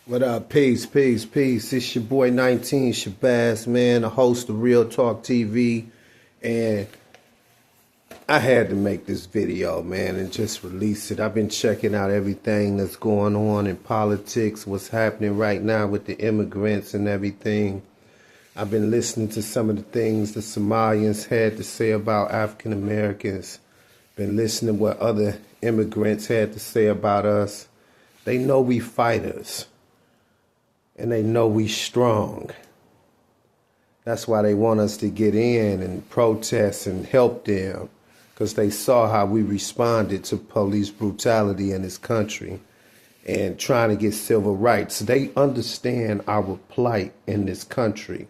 What up? Peace, peace, peace. It's your boy 19 Shabazz, man, the host of Real Talk TV. And I had to make this video, man, and just release it. I've been checking out everything that's going on in politics, what's happening right now with the immigrants and everything. I've been listening to some of the things the Somalians had to say about African Americans. Been listening to what other immigrants had to say about us. They know we fighters. And they know we strong. That's why they want us to get in and protest and help them, because they saw how we responded to police brutality in this country and trying to get civil rights. They understand our plight in this country.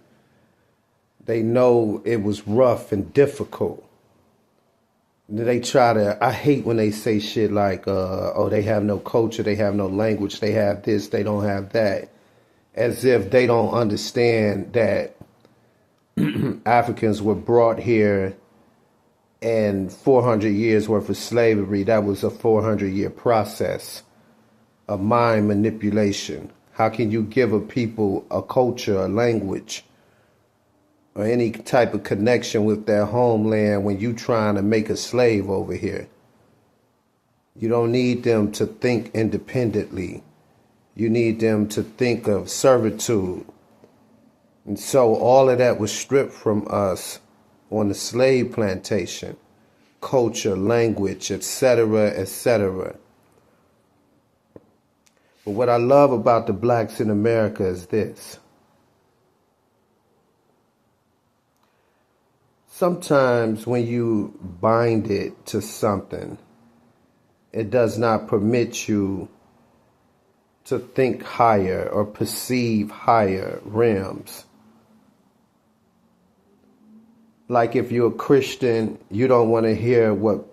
They know it was rough and difficult. They try to, I hate when they say shit like, oh, they have no culture, they have no language, they have this, they don't have that. As if they don't understand that Africans were brought here and 400 years worth of slavery, that was a 400-year process of mind manipulation. How can you give a people a culture, a language, or any type of connection with their homeland when you trying to make a slave over here? You don't need them to think independently. You need them to think of servitude. And so all of that was stripped from us on the slave plantation. Culture, language, etc., etc. But what I love about the blacks in America is this. Sometimes when you bind it to something, it does not permit you to think higher or perceive higher realms. Like if you're a Christian, you don't want to hear what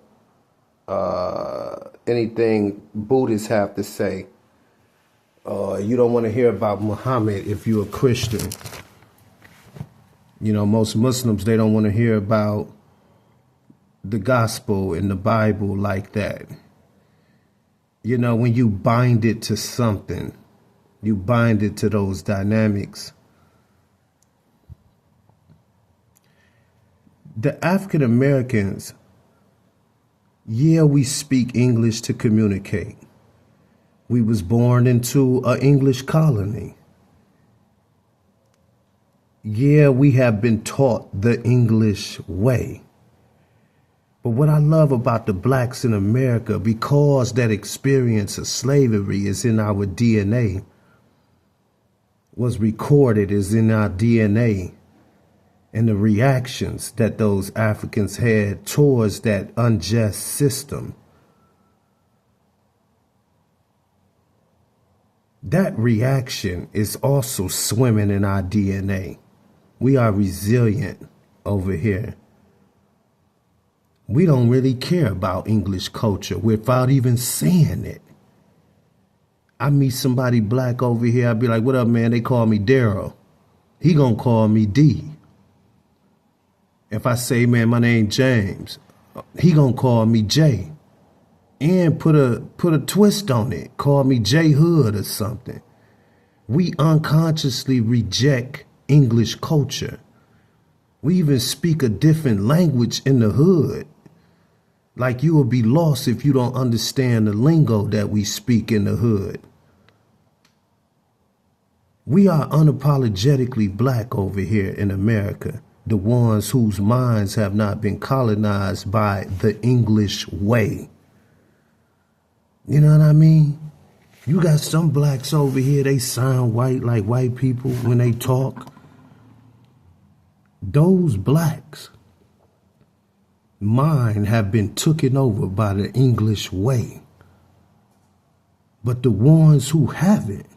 anything Buddhists have to say. You don't want to hear about Muhammad if you're a Christian. You know, most Muslims, they don't want to hear about the gospel and the Bible like that. You know, when you bind it to something, you bind it to those dynamics. The African Americans, yeah, we speak English to communicate. We was born into an English colony. Yeah, we have been taught the English way. But what I love about the blacks in America, because that experience of slavery is in our DNA, was recorded is in our DNA, and the reactions that those Africans had towards that unjust system, that reaction is also swimming in our DNA. We are resilient over here. We don't really care about English culture without even saying it. I meet somebody black over here, I'd be like, what up, man? They call me Daryl. He gonna call me D. If I say, man, my name James, he gonna call me J. And put a twist on it. Call me J Hood or something. We unconsciously reject English culture. We even speak a different language in the hood. Like you will be lost if you don't understand the lingo that we speak in the hood. We are unapologetically black over here in America, the ones whose minds have not been colonized by the English way. You know what I mean? You got some blacks over here, they sound white like white people when they talk. Those blacks, mine have been taken over by the English way. But the ones who haven't,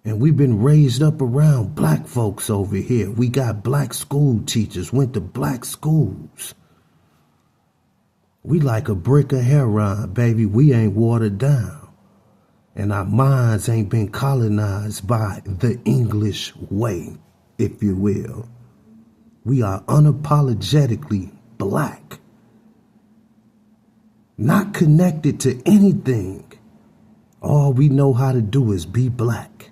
and we've been raised up around black folks over here. We got black school teachers, went to black schools. We like a brick of heroin, baby. We ain't watered down. And our minds ain't been colonized by the English way, if you will. We are unapologetically black. Not connected to anything All we know how to do is be black.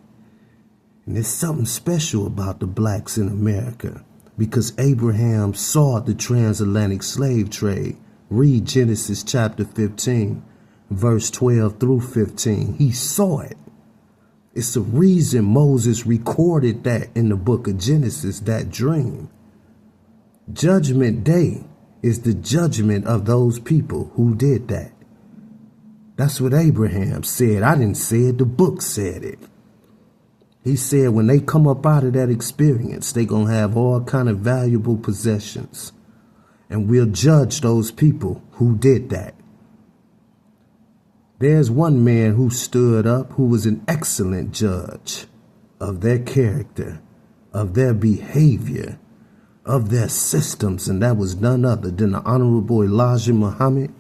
And there's something special about the blacks in America because Abraham saw the transatlantic slave trade. Read Genesis chapter 15, verse 12 through 15. He saw it. It's the reason Moses recorded that in the book of Genesis, that dream. Judgment Day is the judgment of those people who did that. That's what Abraham said. I didn't say it. The book said it. He said when they come up out of that experience, they going to have all kind of valuable possessions. And we'll judge those people who did that. There's one man who stood up who was an excellent judge of their character, of their behavior, of their systems, and that was none other than the Honorable Elijah Muhammad.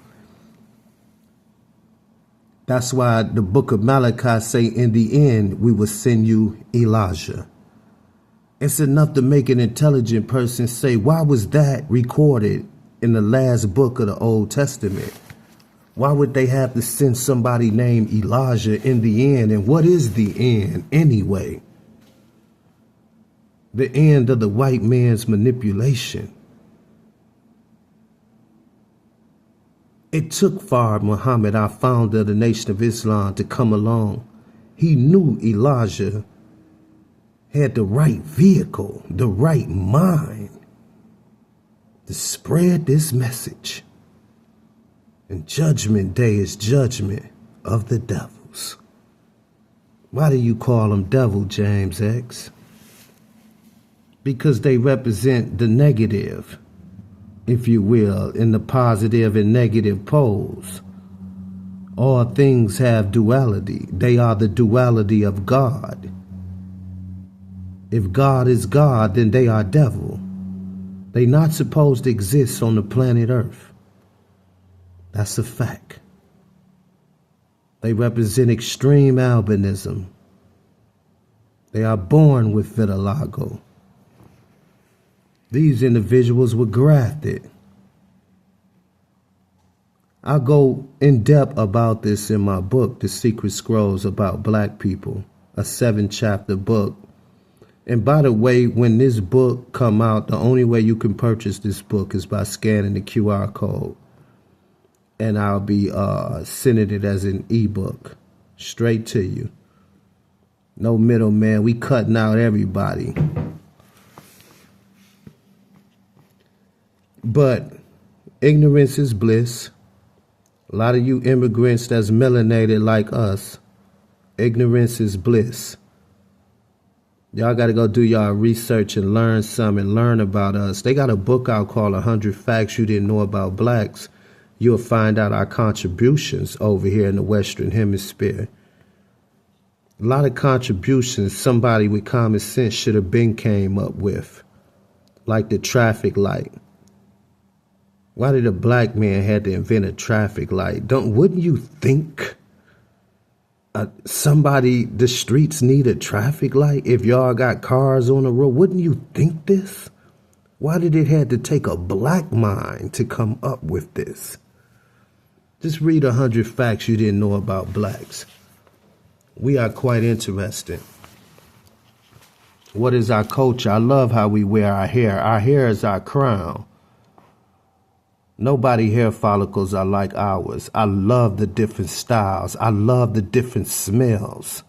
That's why the book of Malachi say, in the end, we will send you Elijah. It's enough to make an intelligent person say, why was that recorded in the last book of the Old Testament? Why would they have to send somebody named Elijah in the end? And what is the end anyway? The end of the white man's manipulation. It took Fard Muhammad, our founder of the Nation of Islam, to come along. He knew Elijah had the right vehicle, the right mind to spread this message. And Judgment Day is judgment of the devils. Why do you call them devil, James X? Because they represent the negative, if you will, in the positive and negative poles. All things have duality. They are the duality of God. If God is God, then they are devil. They're not supposed to exist on the planet Earth. That's a fact. They represent extreme albinism. They are born with vitiligo. These individuals were grafted. I go in depth about this in my book, The Secret Scrolls About Black People, a 7-chapter book. And by the way, when this book come out, the only way you can purchase this book is by scanning the QR code. And I'll be sending it as an ebook straight to you. No middleman. We cutting out everybody. But ignorance is bliss. A lot of you immigrants that's melanated like us, ignorance is bliss. Y'all got to go do y'all research and learn some and learn about us. They got a book out called 100 Facts You Didn't Know About Blacks. You'll find out our contributions over here in the Western Hemisphere. A lot of contributions somebody with common sense should have been came up with, like the traffic light. Why did a black man have to invent a traffic light? Wouldn't you think the streets need a traffic light if y'all got cars on the road? Wouldn't you think this? Why did it have to take a black mind to come up with this? Just read 100 Facts You Didn't Know About Blacks. We are quite interesting. What is our culture? I love how we wear our hair. Our hair is our crown. Nobody hair follicles are like ours. I love the different styles. I love the different smells.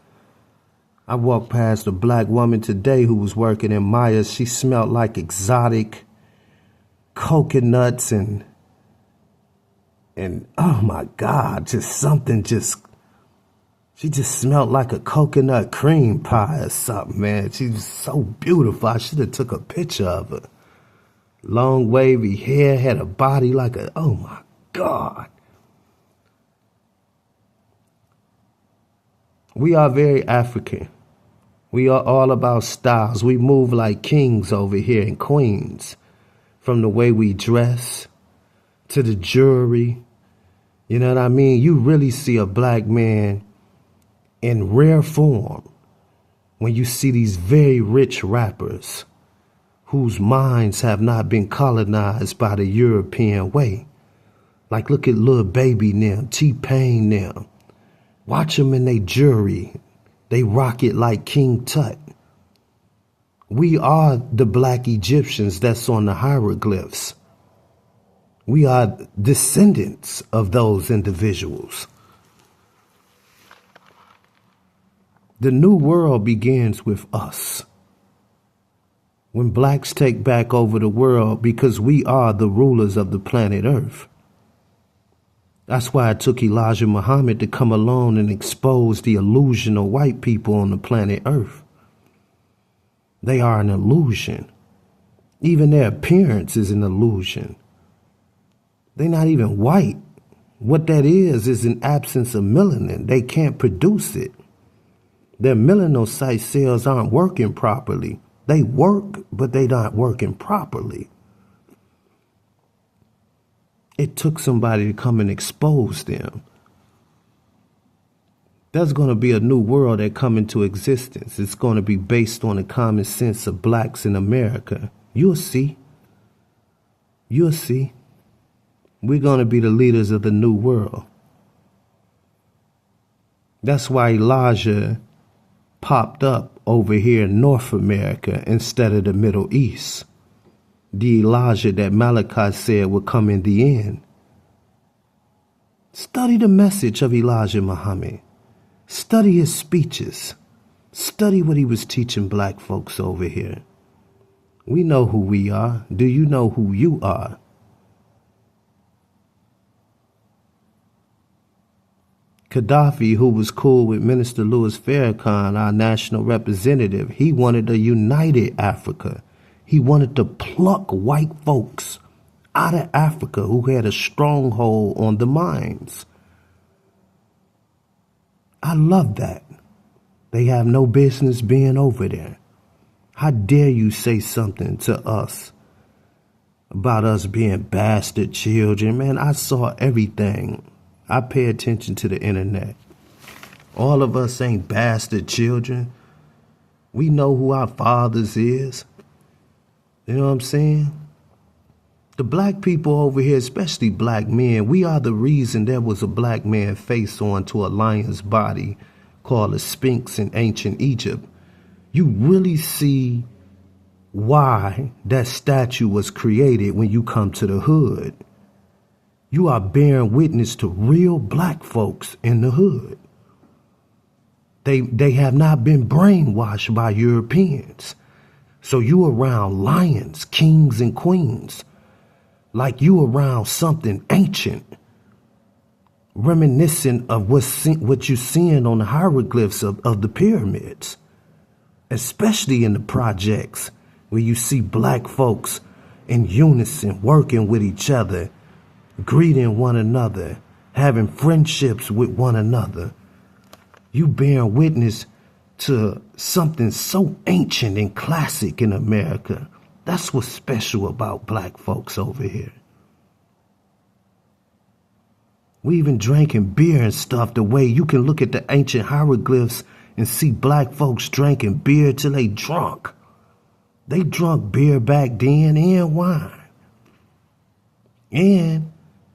I walked past a black woman today who was working in Maya's. She smelled like exotic coconuts and oh my God, she just smelled like a coconut cream pie or something, man. She was so beautiful. I should have took a picture of her. Long wavy hair, had a body like oh my God. We are very African. We are all about styles. We move like kings over here and queens. From the way we dress to the jewelry. You know what I mean? You really see a black man in rare form when you see these very rich rappers whose minds have not been colonized by the European way. Like, look at Lil Baby now, T-Pain now, Watch them in they jury. They rock it like King Tut. We are the black Egyptians that's on the hieroglyphs. We are descendants of those individuals. The new world begins with us. When blacks take back over the world, because we are the rulers of the planet Earth. That's why it took Elijah Muhammad to come along and expose the illusion of white people on the planet Earth. They are an illusion. Even their appearance is an illusion. They're not even white. What that is an absence of melanin. They can't produce it. Their melanocyte cells aren't working properly. They work, but they're not working properly. It took somebody to come and expose them. There's going to be a new world that come into existence. It's going to be based on the common sense of blacks in America. You'll see. You'll see. We're going to be the leaders of the new world. That's why Elijah popped up over here in North America instead of the Middle East. The Elijah that Malachi said would come in the end. Study the message of Elijah Muhammad. Study his speeches. Study what he was teaching black folks over here. We know who we are. Do you know who you are? Gaddafi, who was cool with Minister Louis Farrakhan, our national representative, he wanted a united Africa. He wanted to pluck white folks out of Africa who had a stronghold on the minds. I love that. They have no business being over there. How dare you say something to us about us being bastard children? Man, I saw everything. I pay attention to the internet. All of us ain't bastard children. We know who our fathers is. You know what I'm saying? The black people over here, especially black men, we are the reason there was a black man face onto a lion's body called a Sphinx in ancient Egypt. You really see why that statue was created when you come to the hood. You are bearing witness to real black folks in the hood. They have not been brainwashed by Europeans. So you around lions, kings, and queens, like you around something ancient, reminiscent of what you're seeing on the hieroglyphs of the pyramids, especially in the projects where you see black folks in unison, working with each other, greeting one another, having friendships with one another. You bearing witness to something so ancient and classic in America. That's what's special about black folks over here. We even drinking beer and stuff the way you can look at the ancient hieroglyphs and see black folks drinking beer till they drunk. They drunk beer back then and wine. And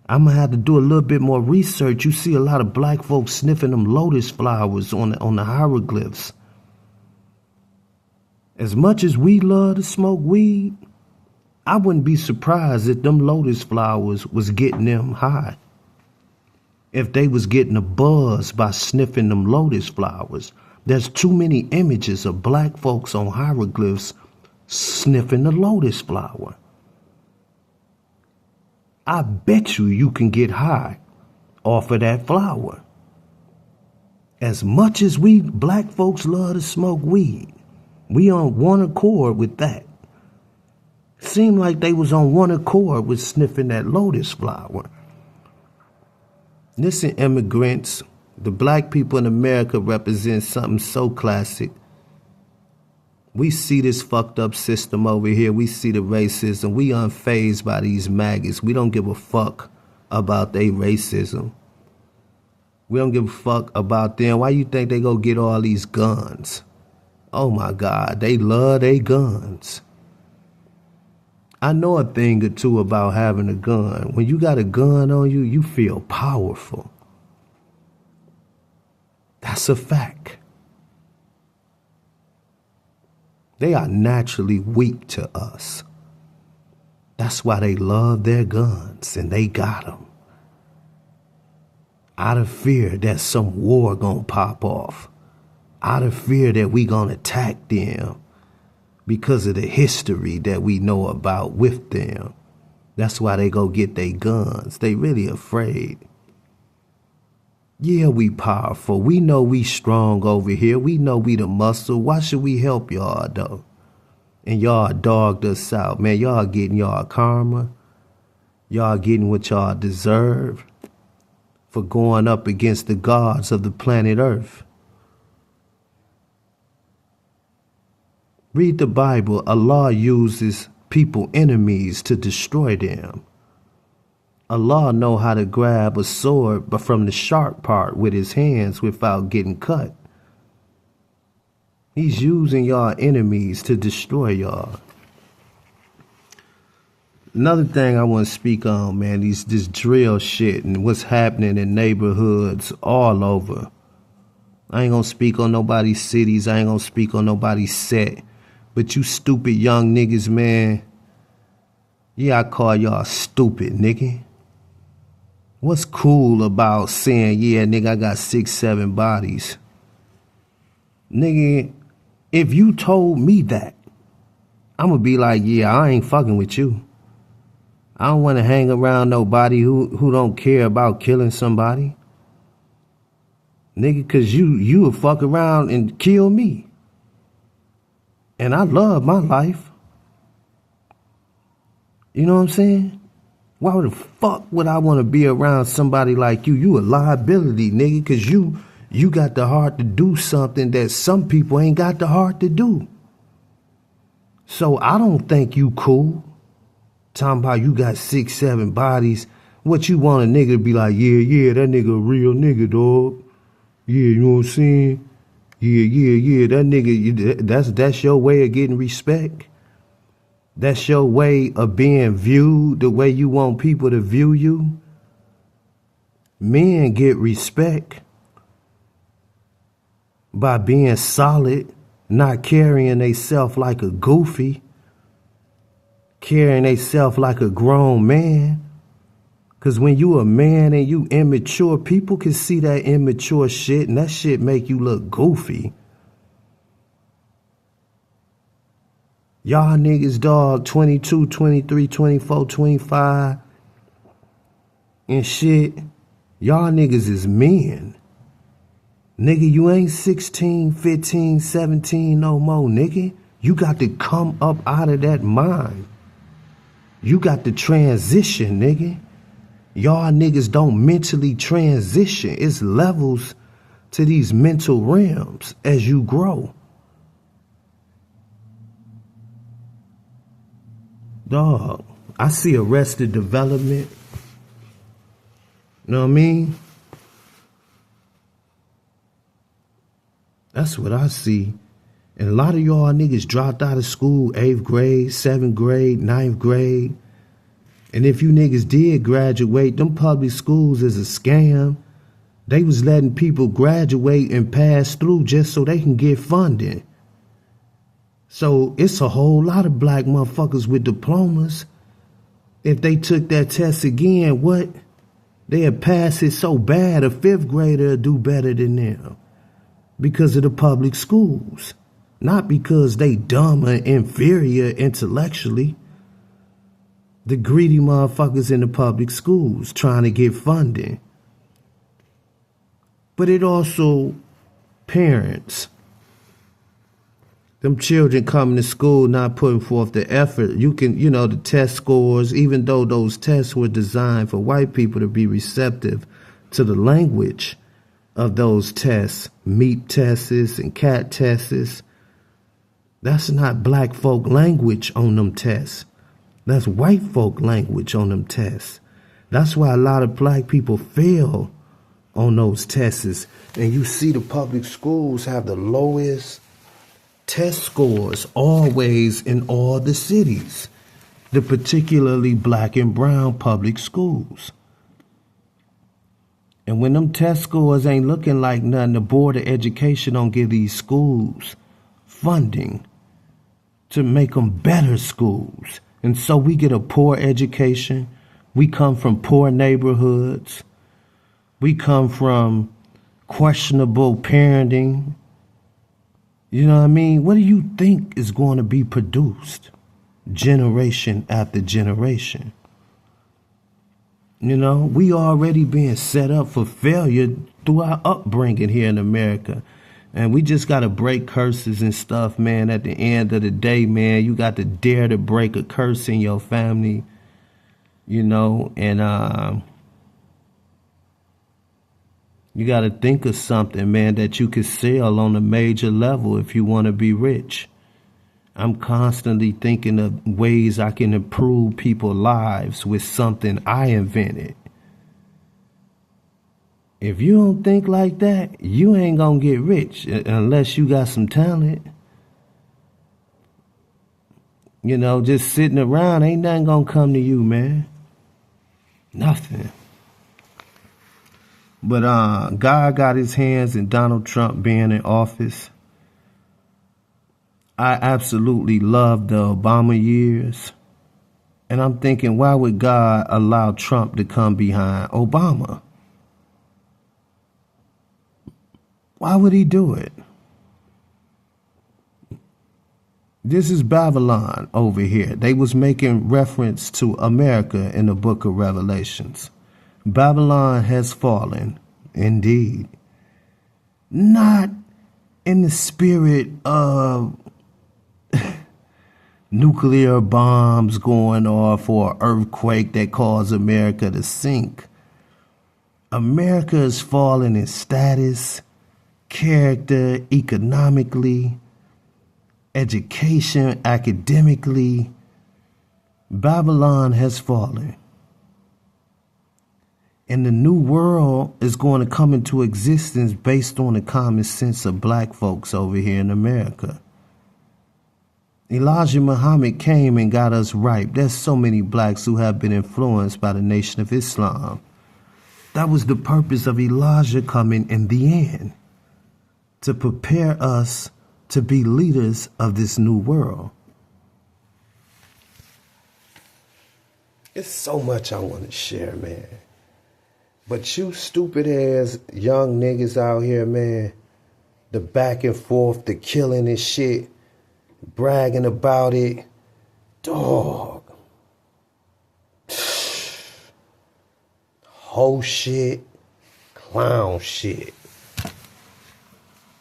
I'm going to have to do a little bit more research. You see a lot of black folks sniffing them lotus flowers on the hieroglyphs. As much as we love to smoke weed, I wouldn't be surprised if them lotus flowers was getting them high. If they was getting a buzz by sniffing them lotus flowers. There's too many images of black folks on hieroglyphs sniffing the lotus flower. I bet you can get high off of that flower. As much as we black folks love to smoke weed, we on one accord with that. Seemed like they was on one accord with sniffing that lotus flower. Listen, immigrants, the black people in America represent something so classic. We see this fucked up system over here. We see the racism. We unfazed by these maggots. We don't give a fuck about their racism. We don't give a fuck about them. Why you think they go get all these guns? Oh my God, they love their guns. I know a thing or two about having a gun. When you got a gun on you, you feel powerful. That's a fact. They are naturally weak to us. That's why they love their guns and they got them. Out of fear that some war gonna pop off. Out of fear that we gonna attack them because of the history that we know about with them. That's why they go get their guns. They really afraid. Yeah, we powerful. We know we strong over here. We know we the muscle. Why should we help y'all though? And y'all dogged us out, man. Y'all getting y'all karma. Y'all getting what y'all deserve for going up against the gods of the planet Earth. Read the Bible. Allah uses people enemies to destroy them. Allah know how to grab a sword but from the sharp part with his hands without getting cut. He's using y'all enemies to destroy y'all. Another thing I want to speak on, man, this drill shit and what's happening in neighborhoods all over. I ain't gonna speak on nobody's cities. I ain't gonna speak on nobody's set. But you stupid young niggas, man. Yeah, I call y'all stupid, nigga. What's cool about saying, yeah, nigga, I got 6, 7 bodies? Nigga, if you told me that, I'm gonna be like, yeah, I ain't fucking with you. I don't want to hang around nobody who don't care about killing somebody. Nigga, cause you would fuck around and kill me. And I love my life. You know what I'm saying? Why the fuck would I want to be around somebody like you? You a liability, nigga, cause you got the heart to do something that some people ain't got the heart to do. So I don't think you cool. Talking about you got 6, 7 bodies. What you want a nigga to be like, yeah, that nigga a real nigga, dog. Yeah, you know what I'm saying? Yeah, that nigga, that's your way of getting respect. That's your way of being viewed the way you want people to view you. Men get respect by being solid, not carrying themselves like a goofy, carrying themselves like a grown man. Because when you a man and you immature, people can see that immature shit and that shit make you look goofy. Y'all niggas, dog, 22, 23, 24, 25 and shit. Y'all niggas is men. Nigga, you ain't 16, 15, 17 no more, nigga. You got to come up out of that mind. You got to transition, nigga. Y'all niggas don't mentally transition. It's levels to these mental realms as you grow. Dog, I see Arrested Development. You know what I mean? That's what I see. And a lot of y'all niggas dropped out of school 8th grade, 7th grade, 9th grade. And if you niggas did graduate, them public schools is a scam. They was letting people graduate and pass through just so they can get funding. So it's a whole lot of black motherfuckers with diplomas. If they took that test again, what? They'd pass it so bad a 5th grader would do better than them. Because of the public schools. Not because they dumb or inferior intellectually. The greedy motherfuckers in the public schools trying to get funding. But it also parents. Them children coming to school not putting forth the effort. You can, the test scores, even though those tests were designed for white people to be receptive to the language of those tests, meat tests and cat tests. That's not black folk language on them tests. That's white folk language on them tests. That's why a lot of black people fail on those tests. And you see the public schools have the lowest test scores always in all the cities, the particularly black and brown public schools. And when them test scores ain't looking like nothing, the Board of Education don't give these schools funding to make them better schools. And so we get a poor education. We come from poor neighborhoods. We come from questionable parenting. You know what I mean? What do you think is going to be produced generation after generation? You know, we already being set up for failure through our upbringing here in America. And we just got to break curses and stuff, man. At the end of the day, man, you got to dare to break a curse in your family, you know, and you got to think of something, man, that you could sell on a major level if you want to be rich. I'm constantly thinking of ways I can improve people's lives with something I invented. If you don't think like that, you ain't gonna get rich unless you got some talent. You know, just sitting around, ain't nothing gonna come to you, man. Nothing. But God got his hands in Donald Trump being in office. I absolutely love the Obama years. And I'm thinking, why would God allow Trump to come behind Obama? Why would he do it? This is Babylon over here. They was making reference to America in the book of Revelations. Babylon has fallen, indeed. Not in the spirit of nuclear bombs going off or earthquake that caused America to sink. America is falling in status, character, economically, education, academically. Babylon has fallen. And the new world is going to come into existence based on the common sense of black folks over here in America. Elijah Muhammad came and got us right. There's so many blacks who have been influenced by the Nation of Islam. That was the purpose of Elijah coming in the end, to prepare us to be leaders of this new world. It's so much I want to share, man. But you stupid ass young niggas out here, man, the back and forth, the killing and shit, bragging about it, dog. Whole shit, clown shit.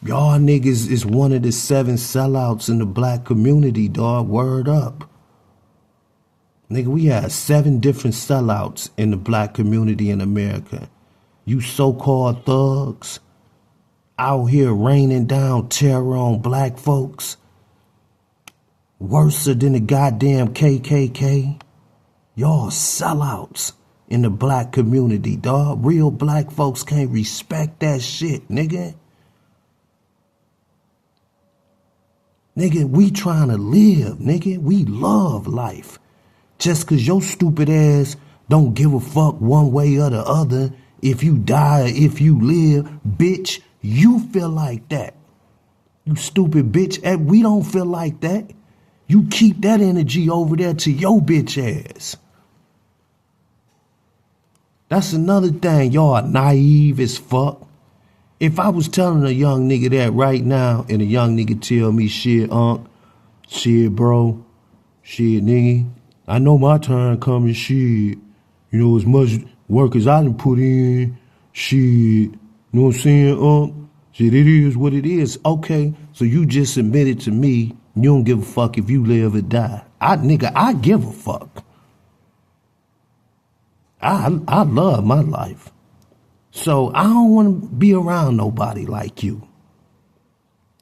Y'all niggas is one of the 7 sellouts in the black community, dog. Word up. Nigga, we have 7 different sellouts in the black community in America. You so-called thugs out here raining down terror on black folks. Worse than the goddamn KKK. Y'all sellouts in the black community, dog. Real black folks can't respect that shit, nigga. Nigga, we trying to live, nigga. We love life. Just cause your stupid ass don't give a fuck one way or the other if you die or if you live, bitch, you feel like that. You stupid bitch. We don't feel like that. You keep that energy over there to your bitch ass. That's another thing. Y'all naive as fuck. If I was telling a young nigga that right now and a young nigga tell me, shit, shit, bro, shit, nigga, I know my time coming, shit. You know, as much work as I done put in, shit. You know what I'm saying, Shit, it is what it is. Okay, so you just admitted to me you don't give a fuck if you live or die. Nigga, I give a fuck. I love my life. So I don't want to be around nobody like you.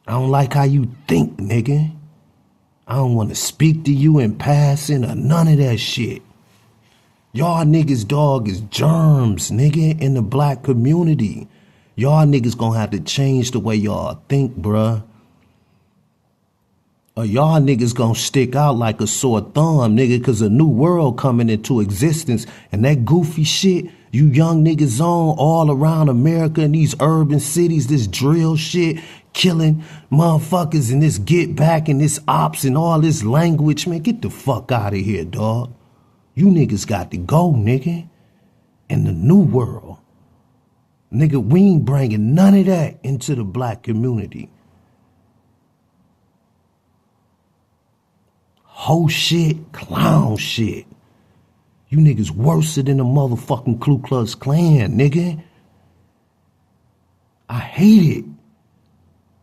I don't like how you think, nigga. I don't want to speak to you in passing or none of that shit. Y'all niggas, dog, is germs, nigga, in the black community. Y'all niggas gonna have to change the way y'all think, bruh. or y'all niggas gonna stick out like a sore thumb, nigga, cause a new world coming into existence, and that goofy shit you young niggas on all around America in these urban cities, this drill shit, killing motherfuckers, and this get back and this ops and all this language, man, get the fuck out of here, dog. You niggas got to go, nigga, in the new world. Nigga, we ain't bringing none of that into the black community. Whole shit, clown shit. You niggas worse than the motherfucking Ku Klux Klan, nigga. I hate it.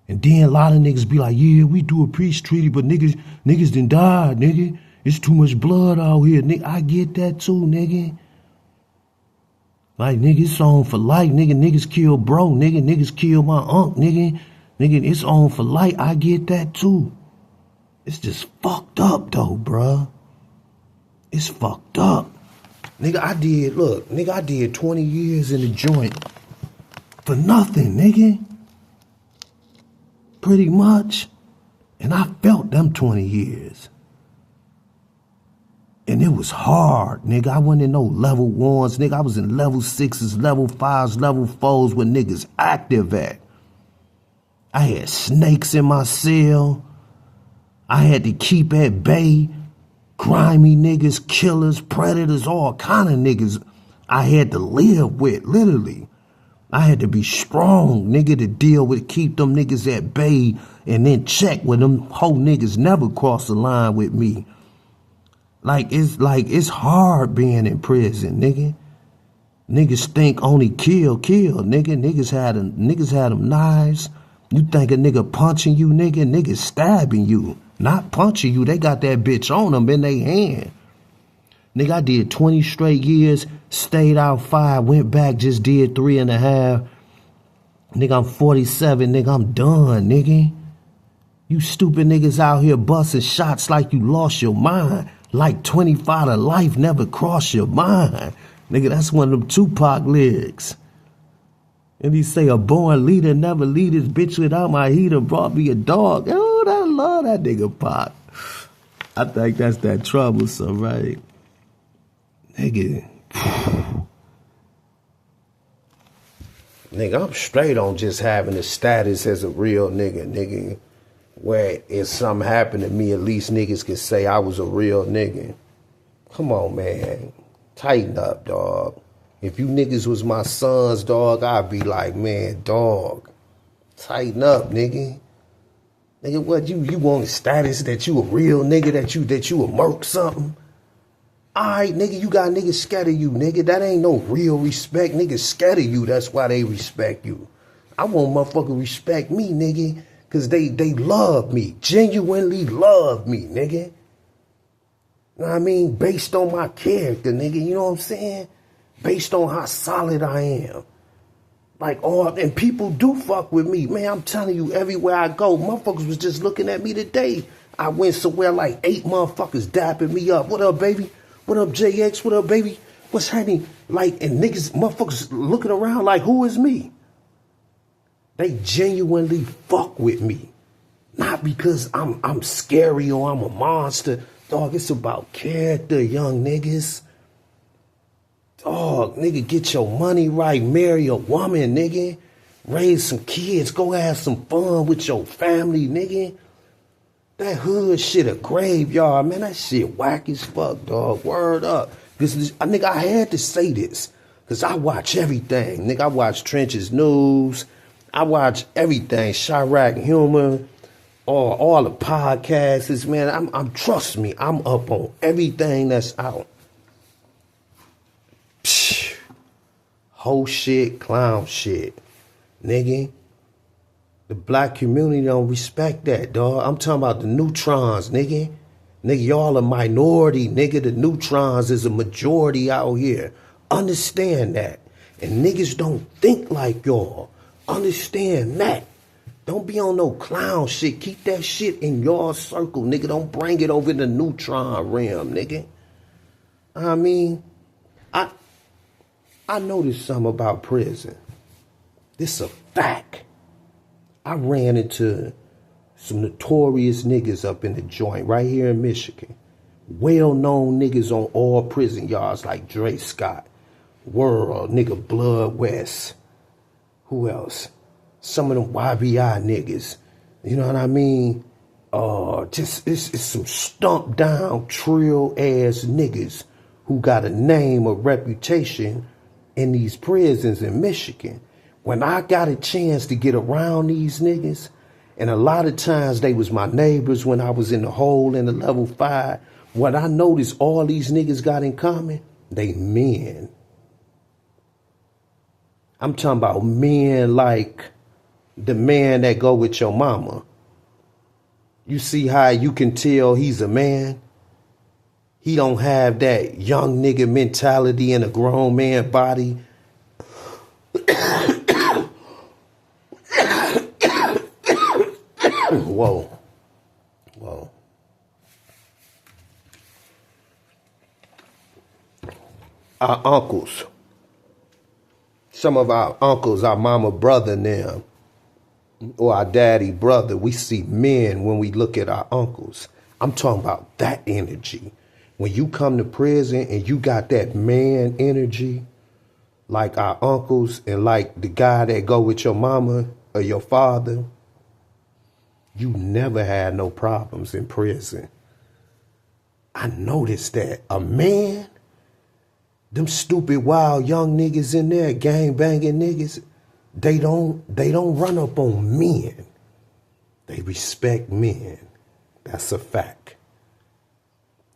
And then a lot of niggas be like, yeah, we do a peace treaty, but niggas done died, nigga. It's too much blood out here, nigga. I get that too, nigga. Like, nigga, it's on for life, nigga. Niggas kill bro, nigga. Niggas kill my uncle, nigga. Nigga, it's on for life. I get that too. It's just fucked up, though, bruh. It's fucked up. Nigga, I did 20 years in the joint for nothing, nigga. Pretty much. And I felt them 20 years. And it was hard, nigga. I wasn't in no level ones, nigga. I was in level 6s, level 5s, level 4s where niggas active at. I had snakes in my cell. I had to keep at bay grimy niggas, killers, predators, all kind of niggas I had to live with, literally. I had to be strong, nigga, to deal with, keep them niggas at bay and then check when them whole niggas never cross the line with me. It's hard being in prison, nigga. Niggas think only kill, nigga. Niggas had them knives. You think a nigga punching you, nigga? Niggas stabbing you. Not punching you. They got that bitch on them in their hand. Nigga, I did 20 straight years, stayed out 5, went back, just did 3.5. Nigga, I'm 47, nigga, I'm done, nigga. You stupid niggas out here busting shots like you lost your mind. Like 25 to life never crossed your mind. Nigga, that's one of them Tupac lyrics. And he say, a born leader never lead his bitch without my heater, brought me a dog. Oh, I love that nigga Pac. I think that's that troublesome, right? Nigga. Nigga, I'm straight on just having a status as a real nigga. Where if something happened to me, at least niggas can say I was a real nigga. Come on, man. Tighten up, dog. If you niggas was my sons, dog, I'd be like, man, dog, tighten up, nigga. Nigga, what, you want a status that you a real nigga, that you a merc something? All right, nigga, you got niggas scared of you, nigga. That ain't no real respect. Niggas scared of you, that's why they respect you. I want motherfucker respect me, nigga, because they love me, genuinely love me, nigga. You know what I mean? Based on my character, nigga, you know what I'm saying? Based on how solid I am. And people do fuck with me. Man, I'm telling you, everywhere I go, motherfuckers was just looking at me today. I went somewhere like 8 motherfuckers dapping me up. What up, baby? What up, JX? What up, baby? What's happening? And niggas, motherfuckers looking around like, who is me? They genuinely fuck with me. Not because I'm scary or I'm a monster. Dog, it's about character, young niggas. Dog, nigga, get your money right. Marry a woman, nigga. Raise some kids. Go have some fun with your family, nigga. That hood shit a graveyard, man. That shit whack as fuck, dog. Word up. Nigga, I had to say this. Because I watch everything. Nigga, I watch Trenches News. I watch everything. Chirac Humor. All the podcasts, man. I'm trust me, I'm up on everything that's out. Psh, whole shit, clown shit, nigga. The black community don't respect that, dog. I'm talking about the neutrons, nigga. Nigga, y'all a minority, nigga. The neutrons is a majority out here. Understand that. And niggas don't think like y'all. Understand that. Don't be on no clown shit. Keep that shit in your circle, nigga. Don't bring it over the neutron realm, nigga. I mean, I noticed something about prison. This is a fact. I ran into Some notorious niggas up in the joint right here in Michigan. Well-known niggas on all prison yards like Dre Scott, World, nigga Blood West. Who else? Some of them YBI niggas. You know what I mean? Just it's some stumped down, trill ass niggas who got a name, a reputation in these prisons in Michigan. When I got a chance to get around these niggas, and a lot of times they was my neighbors when I was in the hole in the level 5, what I noticed all these niggas got in common, they men. I'm talking about men like the man that go with your mama. You see how you can tell he's a man? He don't have that young nigga mentality in a grown man body. Whoa. Whoa. Our uncles. Some of our uncles, our mama brother and them, or our daddy brother, we see men when we look at our uncles. I'm talking about that energy. When you come to prison and you got that man energy, like our uncles and like the guy that go with your mama or your father, you never had no problems in prison. I noticed that a man, them stupid wild young niggas in there, gang banging niggas, they don't run up on men. They respect men. That's a fact.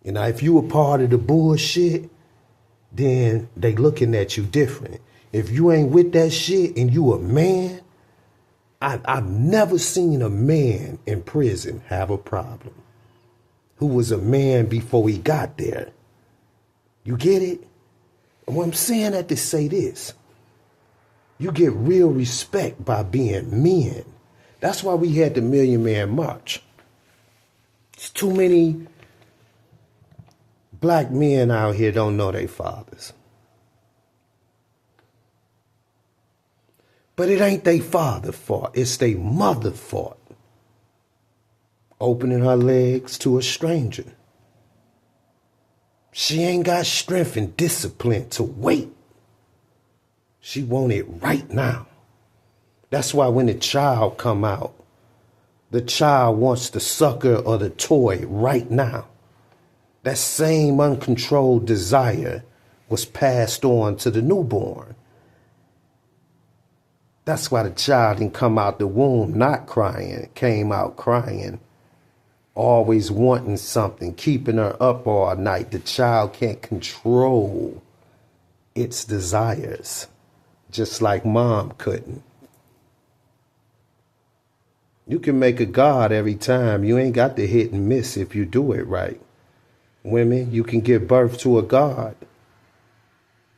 You know, if you a part of the bullshit, then they looking at you different. If you ain't with that shit and you a man, I've never seen a man in prison have a problem who was a man before he got there. You get it? And what I'm saying that to say this, you get real respect by being men. That's why we had the Million Man March. It's too many black men out here don't know their fathers. But it ain't they father fault, it's they mother fault. Opening her legs to a stranger. She ain't got strength and discipline to wait. She want it right now. That's why when the child come out, the child wants the sucker or the toy right now. That same uncontrolled desire was passed on to the newborn. That's why the child didn't come out the womb not crying, came out crying, always wanting something, keeping her up all night. The child can't control its desires, just like mom couldn't. You can make a god every time. You ain't got to hit and miss if you do it right. Women, you can give birth to a god.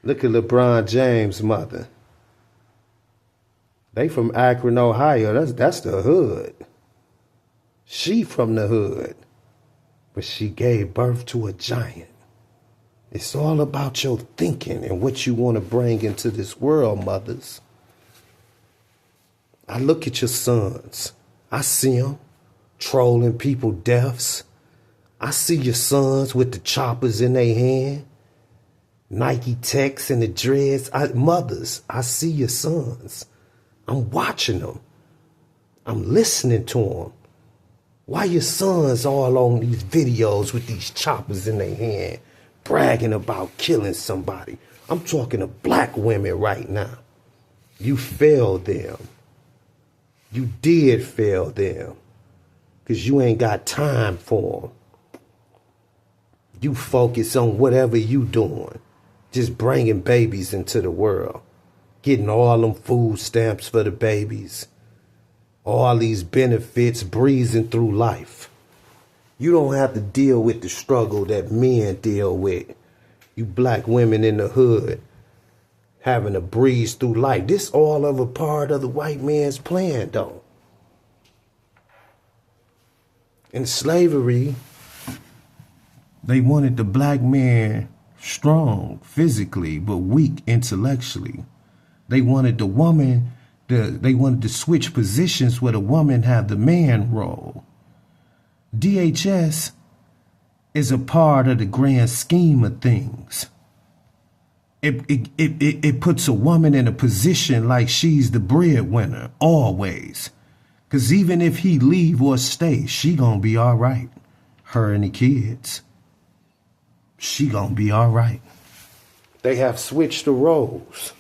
Look at LeBron James' mother. They from Akron, Ohio. That's the hood. She from the hood. But she gave birth to a giant. It's all about your thinking and what you want to bring into this world, mothers. I look at your sons. I see them trolling people deaths. I see your sons with the choppers in their hand. Nike Techs and the dreads. Mothers, I see your sons. I'm watching them. I'm listening to them. Why your sons all on these videos with these choppers in their hand, bragging about killing somebody? I'm talking to black women right now. You failed them. You did fail them. Because you ain't got time for them. You focus on whatever you doing. Just bringing babies into the world. Getting all them food stamps for the babies. All these benefits, breezing through life. You don't have to deal with the struggle that men deal with. You black women in the hood having to breeze through life. This all of a part of the white man's plan, though. In slavery, they wanted the black man strong physically, but weak intellectually. They wanted the woman they wanted to switch positions where the woman had the man role. DHS is a part of the grand scheme of things. It puts a woman in a position like she's the breadwinner, always. Because even if he leave or stay, she gonna be all right. Her and the kids. She gonna be all right. They have switched the roles.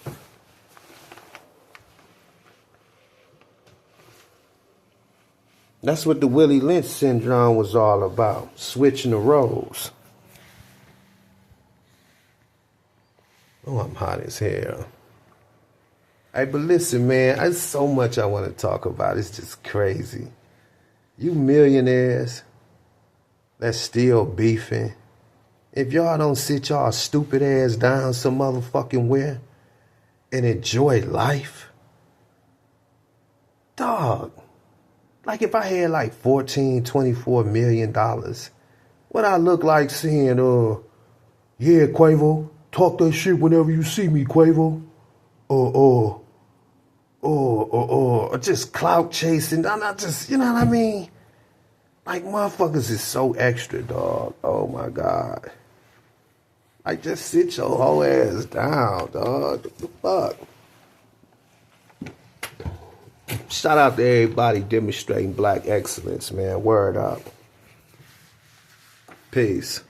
That's what the Willie Lynch syndrome was all about. Switching the roles. Oh, I'm hot as hell. Hey, but listen, man, there's so much I want to talk about. It's just crazy. You millionaires that's still beefing, if y'all don't sit y'all stupid ass down some motherfucking where and enjoy life, dog, like if I had like $14, $24 million, what I look like saying, yeah, Quavo, talk that shit whenever you see me, Quavo. Or just clout chasing. I'm not just, you know what I mean? Like, motherfuckers is so extra, dog. Oh, my God. Like, just sit your whole ass down, dog. What the fuck? Shout out to everybody demonstrating black excellence, man. Word up. Peace.